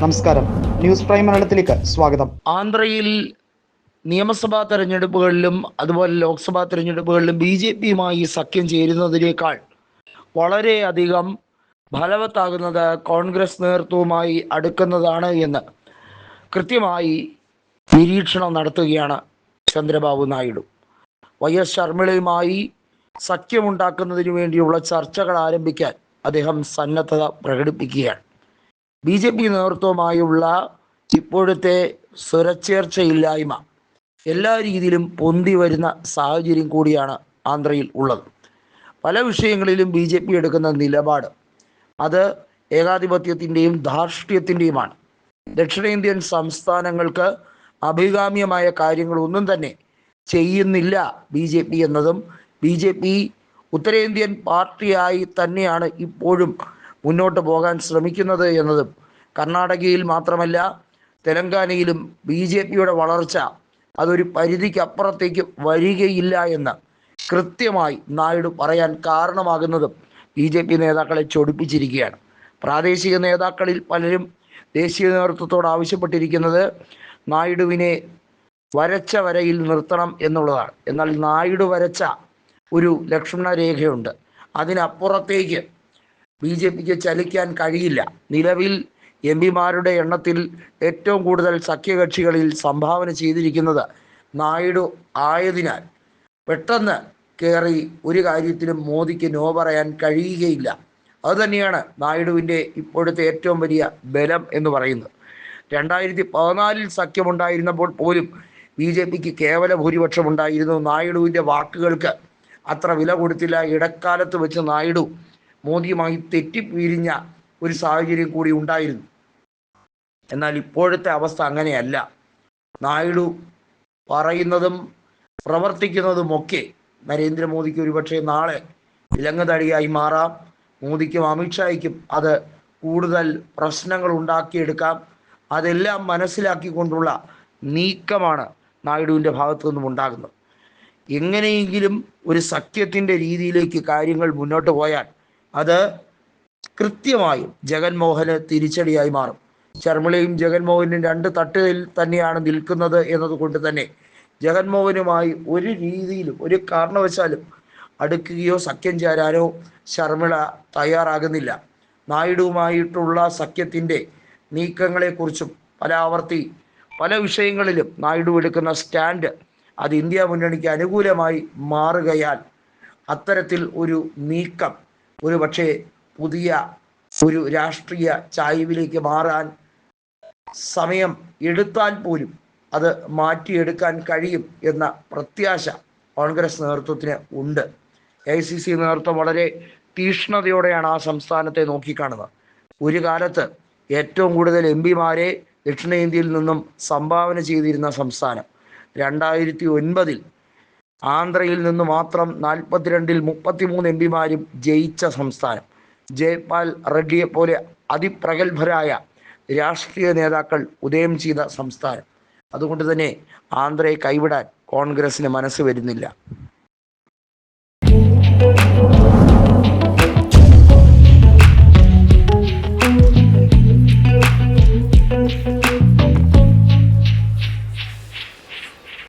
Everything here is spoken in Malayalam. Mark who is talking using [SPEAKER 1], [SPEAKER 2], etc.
[SPEAKER 1] നമസ്കാരം, ന്യൂസ് പ്രൈം മലയാളത്തിലേക്ക് സ്വാഗതം.
[SPEAKER 2] ആന്ധ്രയിൽ നിയമസഭാ തെരഞ്ഞെടുപ്പുകളിലും അതുപോലെ ലോക്സഭാ തെരഞ്ഞെടുപ്പുകളിലും BJPയുമായി സഖ്യം ചേരുന്നതിനേക്കാൾ വളരെയധികം ഫലവത്താകുന്നത് കോൺഗ്രസ് നേതൃത്വവുമായി അടുക്കുന്നതാണ് എന്ന് കൃത്യമായി നിരീക്ഷണം നടത്തുകയാണ് ചന്ദ്രബാബു നായിഡു. YS ശർമ്മിളയുമായി സഖ്യമുണ്ടാക്കുന്നതിനു വേണ്ടിയുള്ള ചർച്ചകൾ ആരംഭിക്കാൻ അദ്ദേഹം സന്നദ്ധത പ്രകടിപ്പിക്കുകയാണ്. BJP നേതൃത്വവുമായുള്ള ഇപ്പോഴത്തെ സ്വരച്ചേർച്ചയില്ലായ്മ എല്ലാ രീതിയിലും പൊന്തി വരുന്ന സാഹചര്യം കൂടിയാണ് ആന്ധ്രയിൽ ഉള്ളത്. പല വിഷയങ്ങളിലും BJP എടുക്കുന്ന നിലപാട് അത് ഏകാധിപത്യത്തിൻ്റെയും ധാർഷ്ട്യത്തിൻ്റെയുമാണ്. ദക്ഷിണേന്ത്യൻ സംസ്ഥാനങ്ങൾക്ക് അഭികാമ്യമായ കാര്യങ്ങളൊന്നും തന്നെ ചെയ്യുന്നില്ല BJP എന്നതും BJP ഉത്തരേന്ത്യൻ പാർട്ടിയായി തന്നെയാണ് ഇപ്പോഴും മുന്നോട്ട് പോകാൻ ശ്രമിക്കുന്നത് എന്നതും കർണാടകയിൽ മാത്രമല്ല തെലങ്കാനയിലും BJPയുടെ വളർച്ച അതൊരു പരിധിക്കപ്പുറത്തേക്ക് വരികയില്ല എന്ന് കൃത്യമായി നായിഡു പറയാൻ കാരണമാകുന്നതും BJP നേതാക്കളെ ചൊടിപ്പിച്ചിരിക്കുകയാണ്. പ്രാദേശിക നേതാക്കളിൽ പലരും ദേശീയ നേതൃത്വത്തോട് ആവശ്യപ്പെട്ടിരിക്കുന്നത് നായിഡുവിനെ വരച്ച വരയിൽ നിർത്തണം എന്നുള്ളതാണ്. എന്നാൽ നായിഡു വരച്ച ഒരു ലക്ഷ്മണ രേഖയുണ്ട്, അതിനപ്പുറത്തേക്ക് BJPക്ക് ചലിക്കാൻ കഴിയില്ല. നിലവിൽ MP-മാരുടെ എണ്ണത്തിൽ ഏറ്റവും കൂടുതൽ സഖ്യകക്ഷികളിൽ സംഭാവന ചെയ്തിരിക്കുന്നത് നായിഡു ആയതിനാൽ പെട്ടെന്ന് കയറി ഒരു കാര്യത്തിലും മോദിക്ക് നോ പറയാൻ കഴിയുകയില്ല. അതുതന്നെയാണ് നായിഡുവിൻ്റെ ഇപ്പോഴത്തെ ഏറ്റവും വലിയ ബലം എന്ന് പറയുന്നത്. 2014 സഖ്യമുണ്ടായിരുന്നപ്പോൾ പോലും BJPക്ക് കേവല ഭൂരിപക്ഷം ഉണ്ടായിരുന്നു. നായിഡുവിൻ്റെ വാക്കുകൾക്ക് അത്ര വില കൊടുത്തില്ല. ഇടക്കാലത്ത് വെച്ച് നായിഡു മോദിയുമായി തെറ്റിപ്പിരിഞ്ഞ ഒരു സാഹചര്യം കൂടി ഉണ്ടായിരുന്നു. എന്നാൽ ഇപ്പോഴത്തെ അവസ്ഥ അങ്ങനെയല്ല. നായിഡു പറയുന്നതും പ്രവർത്തിക്കുന്നതുമൊക്കെ നരേന്ദ്രമോദിക്ക് ഒരുപക്ഷെ നാളെ വിലങ്ങുതടിയായി മാറാം. മോദിക്കും അമിത്ഷായ്ക്കും അത് കൂടുതൽ പ്രശ്നങ്ങൾ ഉണ്ടാക്കിയെടുക്കാം. അതെല്ലാം മനസ്സിലാക്കിക്കൊണ്ടുള്ള നീക്കമാണ് നായിഡുവിൻ്റെ ഭാഗത്തു നിന്നും ഉണ്ടാകുന്നത്. എങ്ങനെയെങ്കിലും ഒരു സഖ്യത്തിൻ്റെ രീതിയിലേക്ക് കാര്യങ്ങൾ മുന്നോട്ട് പോയാൽ അത് കൃത്യമായും ജഗൻമോഹന് തിരിച്ചടിയായി മാറും. ശർമ്മിളയും ജഗൻമോഹനും രണ്ട് തട്ടിൽ തന്നെയാണ് നിൽക്കുന്നത് എന്നതുകൊണ്ട് തന്നെ ജഗൻമോഹനുമായി ഒരു രീതിയിലും ഒരു കാരണവശാലും അടുക്കുകയോ സഖ്യം ചേരാനോ ശർമ്മിള തയ്യാറാകുന്നില്ല. നായിഡുവുമായിട്ടുള്ള സഖ്യത്തിൻ്റെ നീക്കങ്ങളെക്കുറിച്ചും പല വിഷയങ്ങളിലും നായിഡു എടുക്കുന്ന സ്റ്റാൻഡ് അത് ഇന്ത്യ മുന്നണിക്ക് അനുകൂലമായി മാറുകയാൽ അത്തരത്തിൽ ഒരു നീക്കം ഒരു പക്ഷേ പുതിയ ഒരു രാഷ്ട്രീയ ചായ്വിലേക്ക് മാറാൻ സമയം എടുത്താൽ പോലും അത് മാറ്റിയെടുക്കാൻ കഴിയും എന്ന പ്രത്യാശ കോൺഗ്രസ് നേതൃത്വത്തിന് ഉണ്ട്. AICC നേതൃത്വം വളരെ തീക്ഷ്ണതയോടെയാണ് ആ സംസ്ഥാനത്തെ നോക്കിക്കാണുന്നത്. ഒരു കാലത്ത് ഏറ്റവും കൂടുതൽ MP-മാരെ ദക്ഷിണേന്ത്യയിൽ നിന്നും സംഭാവന ചെയ്തിരുന്ന സംസ്ഥാനം. 2009 ആന്ധ്രയിൽ നിന്ന് മാത്രം 42-ൽ 33 MP-മാരും ജയിച്ച സംസ്ഥാനം. ജയ്പാൽ റെഡ്ഡിയെ പോലെ അതിപ്രഗത്ഭരായ രാഷ്ട്രീയ നേതാക്കൾ ഉദയം ചെയ്ത സംസ്ഥാനം. അതുകൊണ്ട് തന്നെ ആന്ധ്രയെ കൈവിടാൻ കോൺഗ്രസിന് മനസ്സ് വരുന്നില്ല.